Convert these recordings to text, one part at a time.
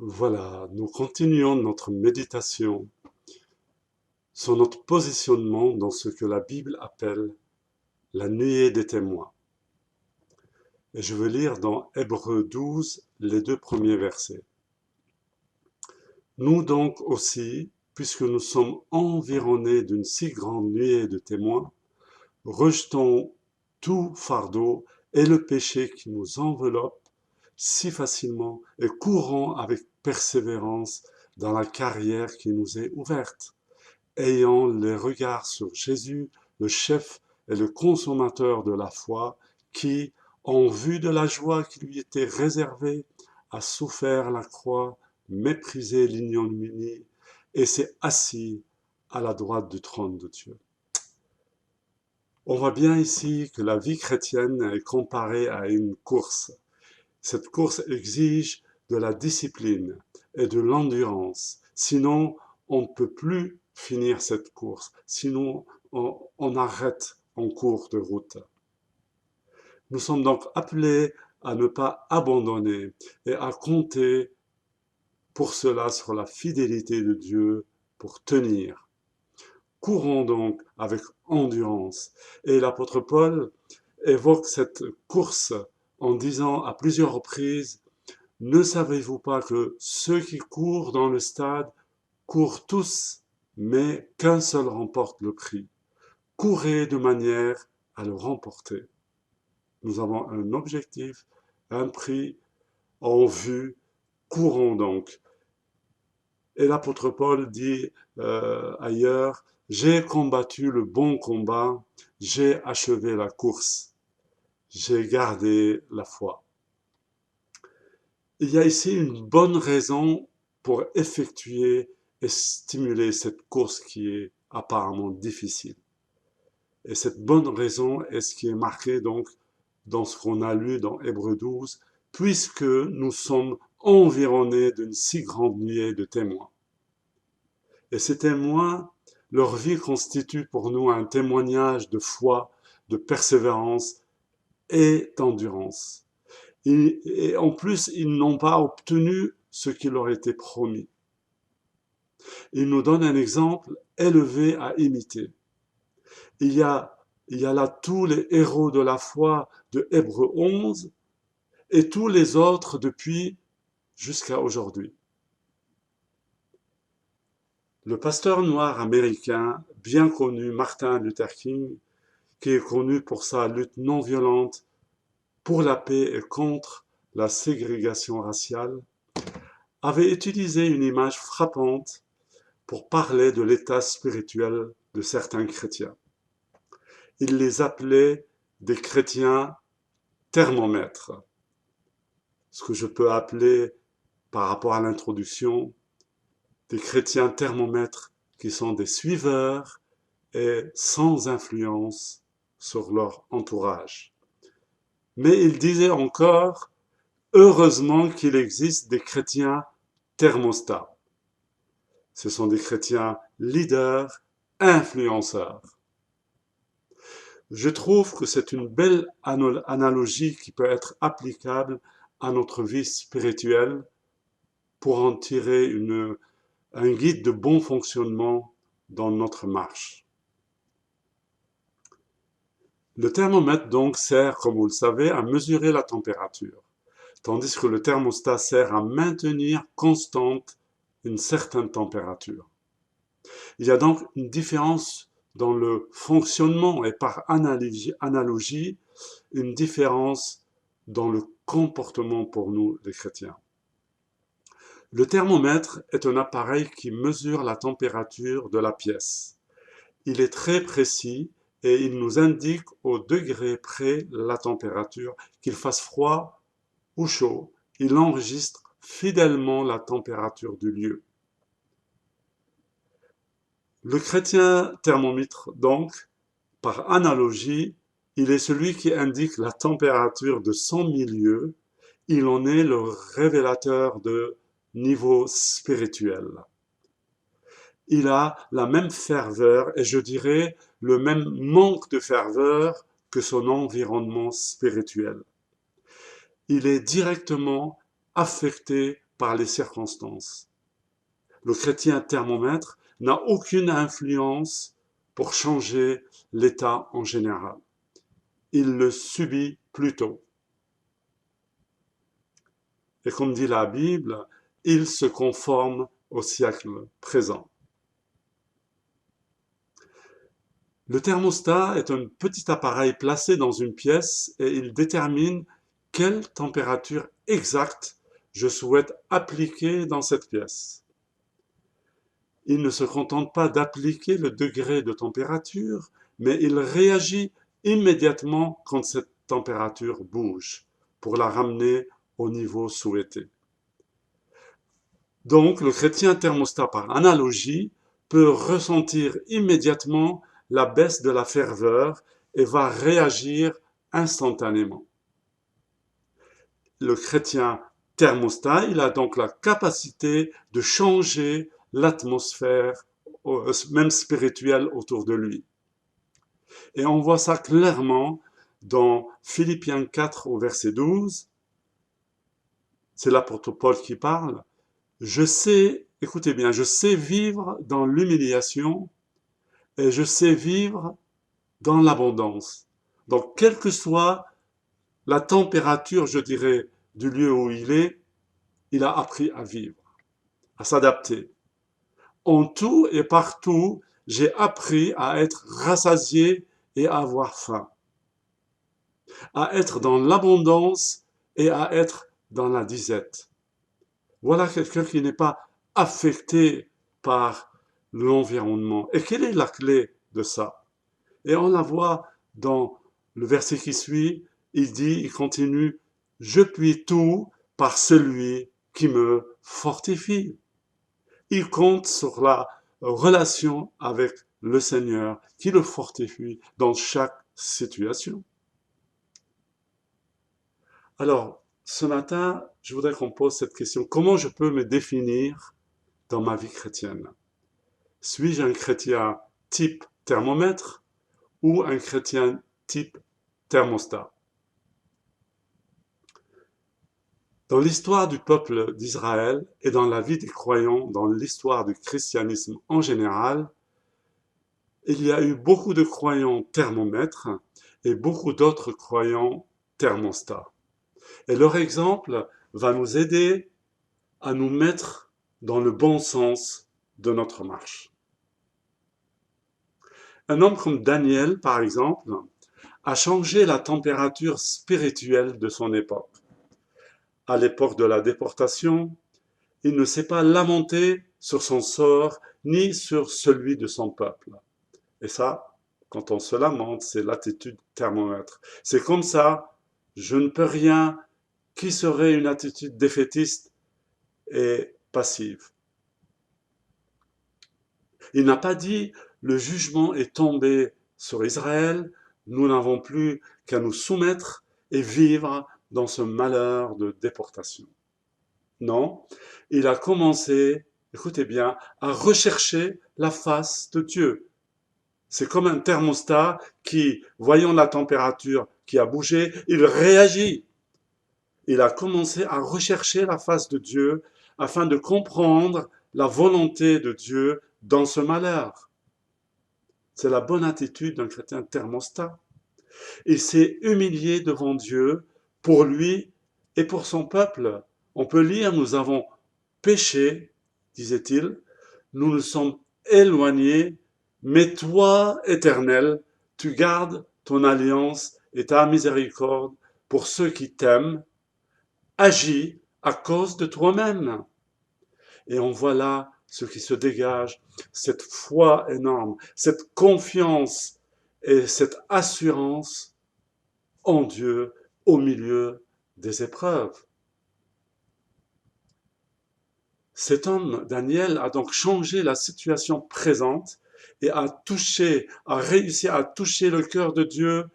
Voilà, nous continuons notre méditation sur notre positionnement dans ce que la Bible appelle la nuée des témoins. Et je veux lire dans Hébreux 12 les 2 premiers versets. Nous donc aussi, puisque nous sommes environnés d'une si grande nuée de témoins, rejetons tout fardeau et le péché qui nous enveloppe si facilement et courons avec persévérance dans la carrière qui nous est ouverte, ayant les regards sur Jésus, le chef et le consommateur de la foi, qui, en vue de la joie qui lui était réservée, a souffert la croix, méprisé l'ignominie et s'est assis à la droite du trône de Dieu. On voit bien ici que la vie chrétienne est comparée à une course. Cette course exige de la discipline et de l'endurance. Sinon, on ne peut plus finir cette course. Sinon, on arrête en cours de route. Nous sommes donc appelés à ne pas abandonner et à compter pour cela sur la fidélité de Dieu pour tenir. Courons donc avec endurance. Et l'apôtre Paul évoque cette course en disant à plusieurs reprises: ne savez-vous pas que ceux qui courent dans le stade courent tous, mais qu'un seul remporte le prix? Courez de manière à le remporter. Nous avons un objectif, un prix en vue. Courons donc. Et l'apôtre Paul dit ailleurs: j'ai combattu le bon combat, j'ai achevé la course, j'ai gardé la foi. Il y a ici une bonne raison pour effectuer et stimuler cette course qui est apparemment difficile. Et cette bonne raison est ce qui est marqué donc dans ce qu'on a lu dans Hébreux 12, puisque nous sommes environnés d'une si grande nuée de témoins. Et ces témoins, leur vie constitue pour nous un témoignage de foi, de persévérance et d'endurance. Et en plus, ils n'ont pas obtenu ce qui leur était promis. Il nous donne un exemple élevé à imiter. Il y a là tous les héros de la foi de Hébreux 11 et tous les autres depuis jusqu'à aujourd'hui. Le pasteur noir américain, bien connu, Martin Luther King, qui est connu pour sa lutte non violente pour la paix et contre la ségrégation raciale, avait utilisé une image frappante pour parler de l'état spirituel de certains chrétiens. Il les appelait des chrétiens thermomètres, ce que je peux appeler, par rapport à l'introduction, des chrétiens thermomètres qui sont des suiveurs et sans influence sur leur entourage. Mais il disait encore: heureusement qu'il existe des chrétiens thermostats. Ce sont des chrétiens leaders, influenceurs. Je trouve que c'est une belle analogie qui peut être applicable à notre vie spirituelle pour en tirer un guide de bon fonctionnement dans notre marche. Le thermomètre donc sert, comme vous le savez, à mesurer la température, tandis que le thermostat sert à maintenir constante une certaine température. Il y a donc une différence dans le fonctionnement et par analogie, une différence dans le comportement pour nous les chrétiens. Le thermomètre est un appareil qui mesure la température de la pièce. Il est très précis et il nous indique au degré près la température, qu'il fasse froid ou chaud. Il enregistre fidèlement la température du lieu. Le chrétien thermomètre, donc, par analogie, il est celui qui indique la température de son milieu. Il en est le révélateur de niveau spirituel. Il a la même ferveur et je dirais le même manque de ferveur que son environnement spirituel. Il est directement affecté par les circonstances. Le chrétien thermomètre n'a aucune influence pour changer l'état en général. Il le subit plutôt. Et comme dit la Bible, il se conforme au siècle présent. Le thermostat est un petit appareil placé dans une pièce et il détermine quelle température exacte je souhaite appliquer dans cette pièce. Il ne se contente pas d'appliquer le degré de température, mais il réagit immédiatement quand cette température bouge pour la ramener au niveau souhaité. Donc, le chrétien thermostat, par analogie, peut ressentir immédiatement la baisse de la ferveur et va réagir instantanément. Le chrétien thermostat, il a donc la capacité de changer l'atmosphère, même spirituelle, autour de lui. Et on voit ça clairement dans Philippiens 4 au verset 12. C'est l'apôtre Paul qui parle. Je sais, écoutez bien, je sais vivre dans l'humiliation et je sais vivre dans l'abondance. Donc, quelle que soit la température, je dirais, du lieu où il a appris à vivre, à s'adapter. En tout et partout, j'ai appris à être rassasié et à avoir faim, à être dans l'abondance et à être dans la disette. Voilà quelqu'un qui n'est pas affecté par l'environnement. Et quelle est la clé de ça? Et on la voit dans le verset qui suit, il continue, « Je puis tout par celui qui me fortifie. » Il compte sur la relation avec le Seigneur qui le fortifie dans chaque situation. Alors, ce matin, je voudrais qu'on pose cette question. Comment je peux me définir dans ma vie chrétienne? Suis-je un chrétien type thermomètre ou un chrétien type thermostat? Dans l'histoire du peuple d'Israël et dans la vie des croyants, dans l'histoire du christianisme en général, il y a eu beaucoup de croyants thermomètres et beaucoup d'autres croyants thermostats. Et leur exemple va nous aider à nous mettre dans le bon sens de notre marche. Un homme comme Daniel, par exemple, a changé la température spirituelle de son époque. À l'époque de la déportation, il ne s'est pas lamenté sur son sort ni sur celui de son peuple. Et ça, quand on se lamente, c'est l'attitude thermomètre. C'est comme ça, je ne peux rien, qui serait une attitude défaitiste et passive. Il n'a pas dit, le jugement est tombé sur Israël, nous n'avons plus qu'à nous soumettre et vivre dans ce malheur de déportation. Non, il a commencé, écoutez bien, à rechercher la face de Dieu. C'est comme un thermostat qui, voyant la température qui a bougé, il réagit. Il a commencé à rechercher la face de Dieu afin de comprendre la volonté de Dieu dans ce malheur. C'est la bonne attitude d'un chrétien thermostat. Il s'est humilié devant Dieu pour lui et pour son peuple. On peut lire, nous avons péché, disait-il, nous nous sommes éloignés, mais toi, Éternel, tu gardes ton alliance et ta miséricorde pour ceux qui t'aiment. Agis à cause de toi-même. Et on voit là ce qui se dégage, cette foi énorme, cette confiance et cette assurance en Dieu au milieu des épreuves. Cet homme, Daniel, a donc changé la situation présente et a réussi à toucher le cœur de Dieu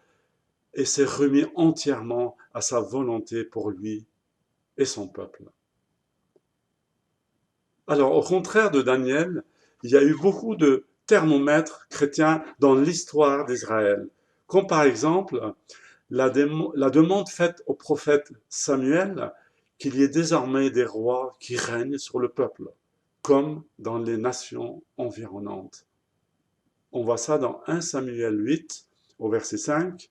et s'est remis entièrement à sa volonté pour lui et son peuple. Alors, au contraire de Daniel, il y a eu beaucoup de thermomètres chrétiens dans l'histoire d'Israël, comme par exemple la demande faite au prophète Samuel qu'il y ait désormais des rois qui règnent sur le peuple, comme dans les nations environnantes. On voit ça dans 1 Samuel 8, au verset 5.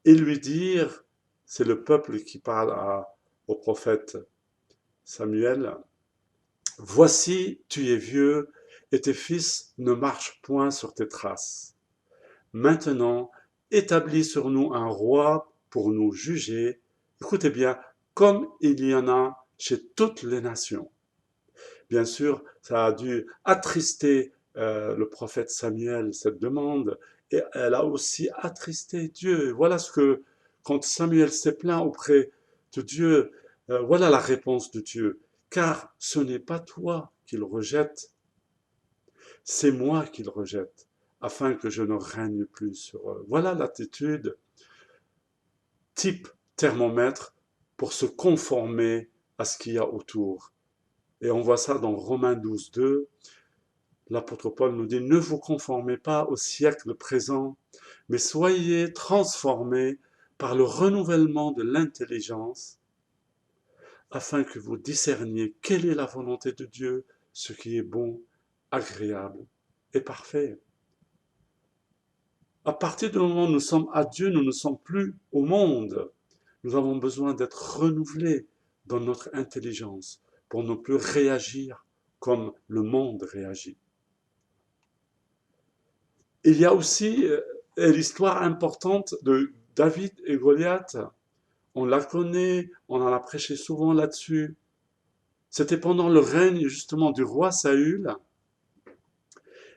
Et lui dire, c'est le peuple qui parle au prophète Samuel, voici, tu es vieux, et tes fils ne marchent point sur tes traces. Maintenant, établis sur nous un roi pour nous juger, écoutez bien, comme il y en a chez toutes les nations. Bien sûr, ça a dû attrister le prophète Samuel, cette demande, et elle a aussi attristé Dieu. Voilà ce que, quand Samuel s'est plaint auprès de Dieu, voilà la réponse de Dieu. Car ce n'est pas toi qu'il rejette, c'est moi qu'il rejette, afin que je ne règne plus sur eux. Voilà l'attitude type thermomètre pour se conformer à ce qu'il y a autour. Et on voit ça dans Romains 12, 2. L'apôtre Paul nous dit, ne vous conformez pas au siècle présent, mais soyez transformés par le renouvellement de l'intelligence, afin que vous discerniez quelle est la volonté de Dieu, ce qui est bon, agréable et parfait. À partir du moment où nous sommes à Dieu, nous ne sommes plus au monde. Nous avons besoin d'être renouvelés dans notre intelligence pour ne plus réagir comme le monde réagit. Il y a aussi l'histoire importante de David et Goliath. On la connaît, on en a prêché souvent là-dessus. C'était pendant le règne justement du roi Saül.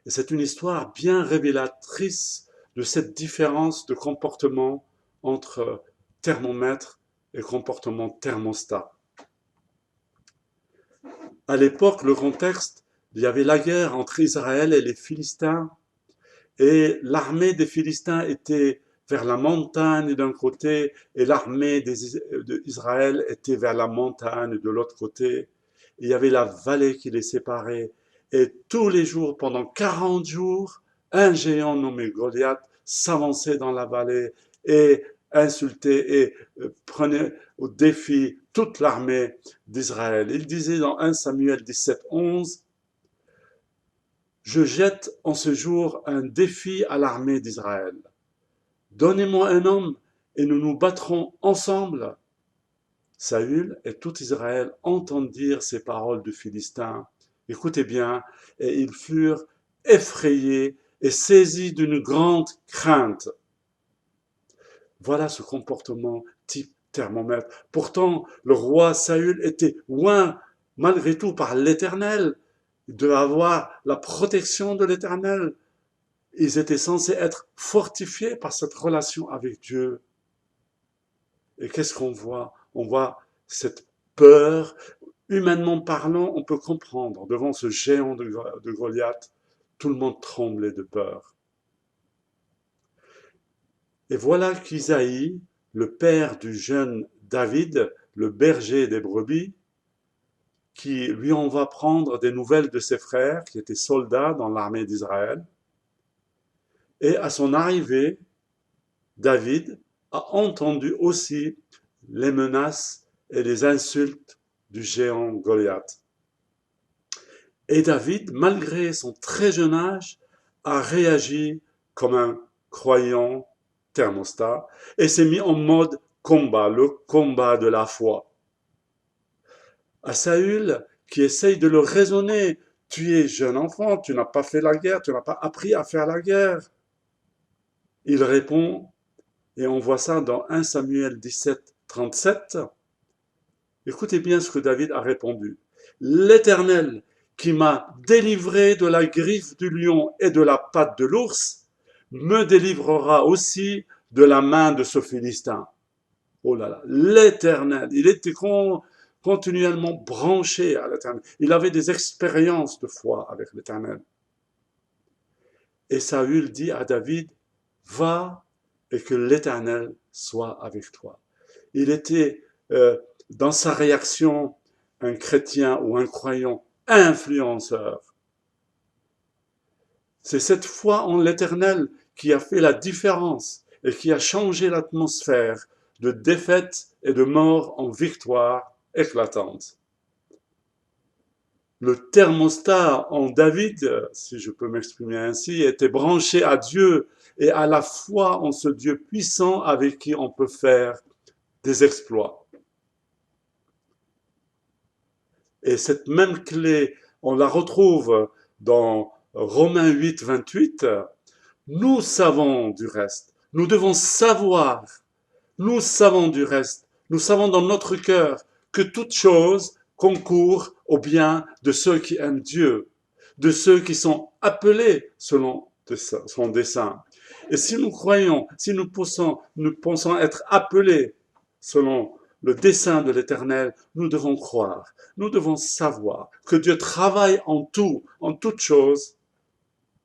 Et c'est une histoire bien révélatrice de cette différence de comportement entre thermomètre et comportement thermostat. À l'époque, le contexte, il y avait la guerre entre Israël et les Philistins, et l'armée des Philistins était vers la montagne d'un côté, et l'armée d'Israël était vers la montagne de l'autre côté. Et il y avait la vallée qui les séparait. Et tous les jours, pendant 40 jours, un géant nommé Goliath s'avançait dans la vallée et insultait et prenait au défi toute l'armée d'Israël. Il disait dans 1 Samuel 17, 11, « Je jette en ce jour un défi à l'armée d'Israël. Donnez-moi un homme et nous nous battrons ensemble. » Saül et tout Israël entendirent ces paroles du Philistin. Écoutez bien, et ils furent effrayés et saisis d'une grande crainte. Voilà ce comportement type thermomètre. Pourtant, le roi Saül était loin, malgré tout, par l'Éternel. Il devait avoir la protection de l'Éternel. Ils étaient censés être fortifiés par cette relation avec Dieu. Et qu'est-ce qu'on voit? On voit cette peur. Humainement parlant, on peut comprendre, devant ce géant de Goliath, tout le monde tremblait de peur. Et voilà qu'Isaïe, le père du jeune David, le berger des brebis, qui lui en va prendre des nouvelles de ses frères, qui étaient soldats dans l'armée d'Israël. Et à son arrivée, David a entendu aussi les menaces et les insultes du géant Goliath. Et David, malgré son très jeune âge, a réagi comme un croyant thermostat et s'est mis en mode combat, le combat de la foi. À Saül, qui essaye de le raisonner, tu es jeune enfant, tu n'as pas fait la guerre, tu n'as pas appris à faire la guerre. Il répond, et on voit ça dans 1 Samuel 17, 37. Écoutez bien ce que David a répondu. L'Éternel qui m'a délivré de la griffe du lion et de la patte de l'ours, me délivrera aussi de la main de ce Philistin. Oh là là, l'Éternel, il était continuellement branché à l'Éternel. Il avait des expériences de foi avec l'Éternel. Et Saül dit à David, va et que l'Éternel soit avec toi. Il était dans sa réaction un chrétien ou un croyant influenceur. C'est cette foi en l'Éternel qui a fait la différence et qui a changé l'atmosphère de défaite et de mort en victoire éclatante. Le thermostat en David, si je peux m'exprimer ainsi, était branché à Dieu et à la foi en ce Dieu puissant avec qui on peut faire des exploits. Et cette même clé, on la retrouve dans Romains 8, 28. Nous savons du reste. Nous devons savoir. Nous savons du reste. Nous savons dans notre cœur que toute chose concourt au bien de ceux qui aiment Dieu, de ceux qui sont appelés selon son dessein. Et si nous croyons, si nous pensons être appelés selon le dessein de l'Éternel, nous devons croire, nous devons savoir que Dieu travaille en tout, en toutes choses,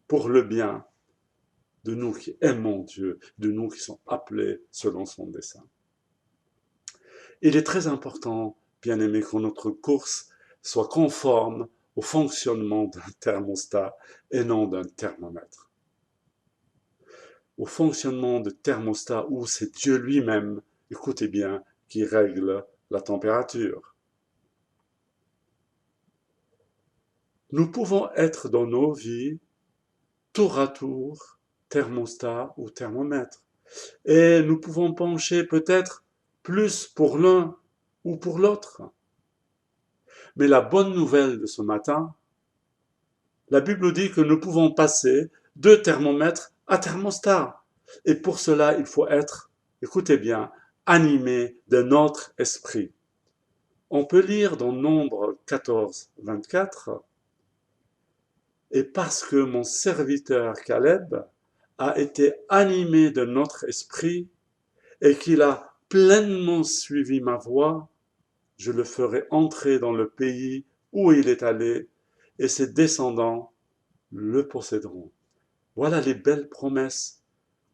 pour le bien de nous qui aimons Dieu, de nous qui sommes appelés selon son dessein. Il est très important, bien aimé, que notre course soit conforme au fonctionnement d'un thermostat et non d'un thermomètre. Au fonctionnement de thermostat où c'est Dieu lui-même, écoutez bien, qui règle la température. Nous pouvons être dans nos vies tour à tour thermostat ou thermomètre. Et nous pouvons pencher peut-être plus pour l'un ou pour l'autre. Mais la bonne nouvelle de ce matin, la Bible dit que nous pouvons passer de thermomètre à thermostat. Et pour cela, il faut être, écoutez bien, animé de notre esprit. On peut lire dans Nombre 14, 24, « Et parce que mon serviteur Caleb a été animé de notre esprit et qu'il a pleinement suivi ma voie, je le ferai entrer dans le pays où il est allé, et ses descendants le posséderont. » Voilà les belles promesses.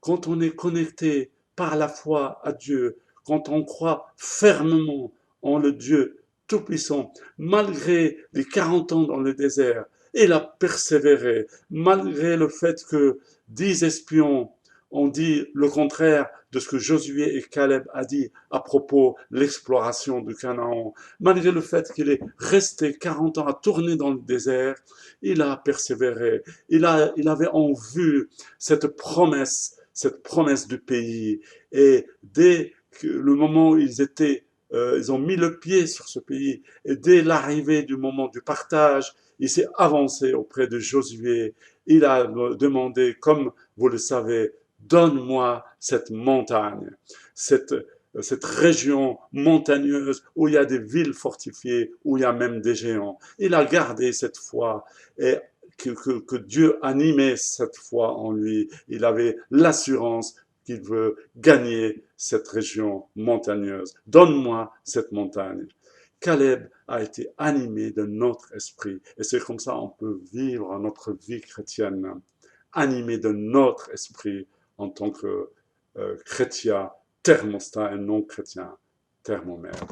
Quand on est connecté par la foi à Dieu, quand on croit fermement en le Dieu Tout-Puissant, malgré les 40 ans dans le désert, il a persévéré, malgré le fait que 10 espions ont dit le contraire de ce que Josué et Caleb a dit à propos de l'exploration du Canaan. Malgré le fait qu'il est resté 40 ans à tourner dans le désert, il a persévéré. Il avait en vue cette promesse du pays. Et dès le moment où ils ont mis le pied sur ce pays, et dès l'arrivée du moment du partage, il s'est avancé auprès de Josué. Il a demandé, comme vous le savez, donne-moi cette montagne, cette région montagneuse où il y a des villes fortifiées, où il y a même des géants. Il a gardé cette foi et que Dieu animait cette foi en lui. Il avait l'assurance qu'il veut gagner cette région montagneuse. Donne-moi cette montagne. Caleb a été animé de notre esprit. Et c'est comme ça qu'on peut vivre notre vie chrétienne, animé de notre esprit en tant que chrétien thermostat et non chrétien thermomètre.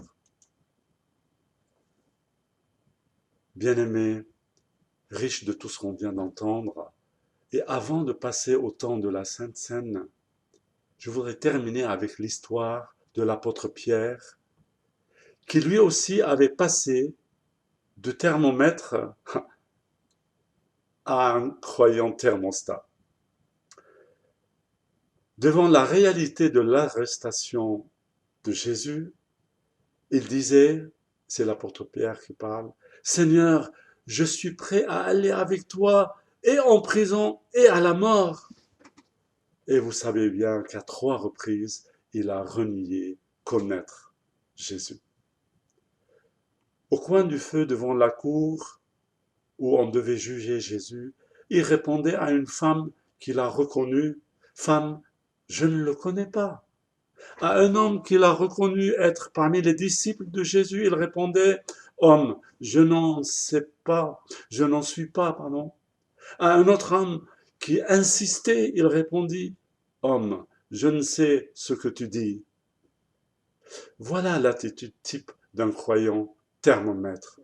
Bien-aimés, riche de tout ce qu'on vient d'entendre, et avant de passer au temps de la Sainte Seine, je voudrais terminer avec l'histoire de l'apôtre Pierre, qui lui aussi avait passé de thermomètre à un croyant thermostat. Devant la réalité de l'arrestation de Jésus, il disait, c'est l'apôtre Pierre qui parle, « Seigneur, je suis prêt à aller avec toi et en prison et à la mort. » Et vous savez bien qu'à 3 reprises, il a renié connaître Jésus. Au coin du feu devant la cour où on devait juger Jésus, il répondait à une femme qu'il a reconnue, « Femme, je ne le connais pas. » À un homme qu'il a reconnu être parmi les disciples de Jésus, il répondait, « Homme, je n'en suis pas, pardon. » À un autre homme qui insistait, il répondit, « Homme, je ne sais ce que tu dis. » Voilà l'attitude type d'un croyant thermomètre.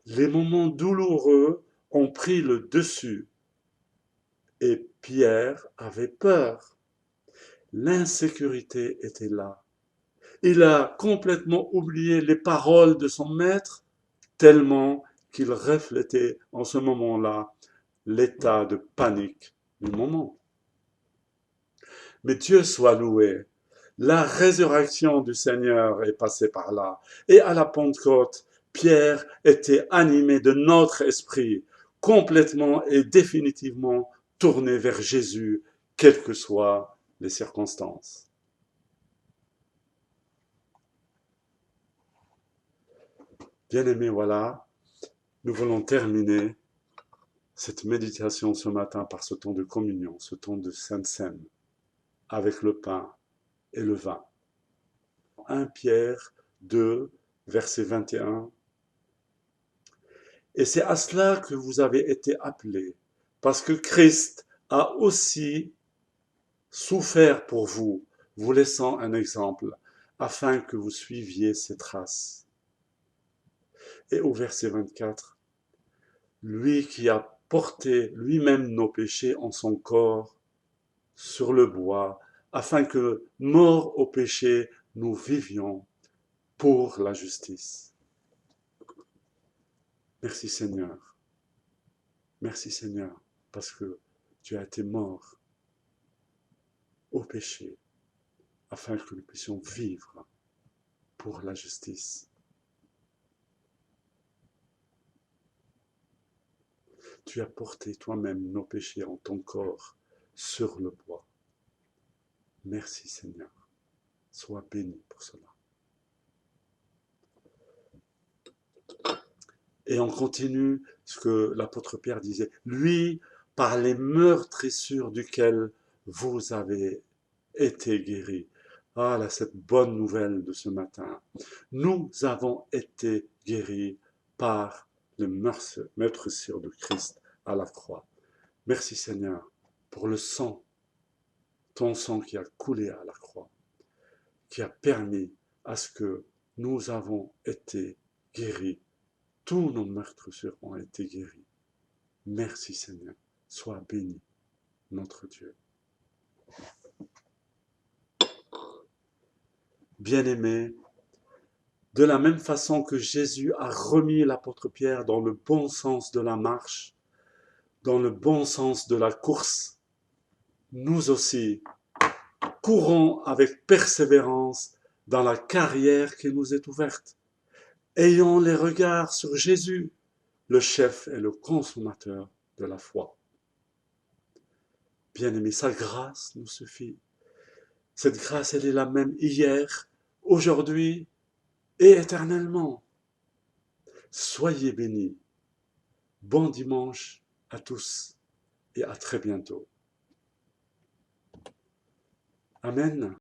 Les moments douloureux ont pris le dessus et Pierre avait peur. L'insécurité était là. Il a complètement oublié les paroles de son maître, tellement qu'il reflétait en ce moment-là l'état de panique du moment. Mais Dieu soit loué. La résurrection du Seigneur est passée par là. Et à la Pentecôte, Pierre était animé de notre esprit, complètement et définitivement tourné vers Jésus, quelles que soient les circonstances. Bien-aimés, voilà, nous voulons terminer cette méditation ce matin par ce temps de communion, ce temps de Sainte Seine, avec le pain et le vin. 1 Pierre 2, verset 21. Et c'est à cela que vous avez été appelés, parce que Christ a aussi souffert pour vous, vous laissant un exemple, afin que vous suiviez ses traces. Et au verset 24, lui qui a porté lui-même nos péchés en son corps sur le bois, afin que, morts au péché, nous vivions pour la justice. Merci Seigneur. Merci Seigneur, parce que tu as été mort au péché, afin que nous puissions vivre pour la justice. Tu as porté toi-même nos péchés en ton corps sur le bois. Merci Seigneur. Sois béni pour cela. Et on continue ce que l'apôtre Pierre disait. Lui, par les meurtrissures duquel vous avez été guéris. Ah là, cette bonne nouvelle de ce matin. Nous avons été guéris par les meurtrissures de Christ à la croix. Merci Seigneur pour le sang, ton sang qui a coulé à la croix, qui a permis à ce que nous avons été guéris. Tous nos meurtrissures ont été guéris. Merci Seigneur. Sois béni, notre Dieu. Bien-aimés, de la même façon que Jésus a remis l'apôtre Pierre dans le bon sens de la marche, dans le bon sens de la course, nous aussi courons avec persévérance dans la carrière qui nous est ouverte. Ayons les regards sur Jésus, le chef et le consommateur de la foi. Bien-aimés, sa grâce nous suffit. Cette grâce, elle est la même hier, aujourd'hui et éternellement. Soyez bénis. Bon dimanche à tous et à très bientôt. Amen.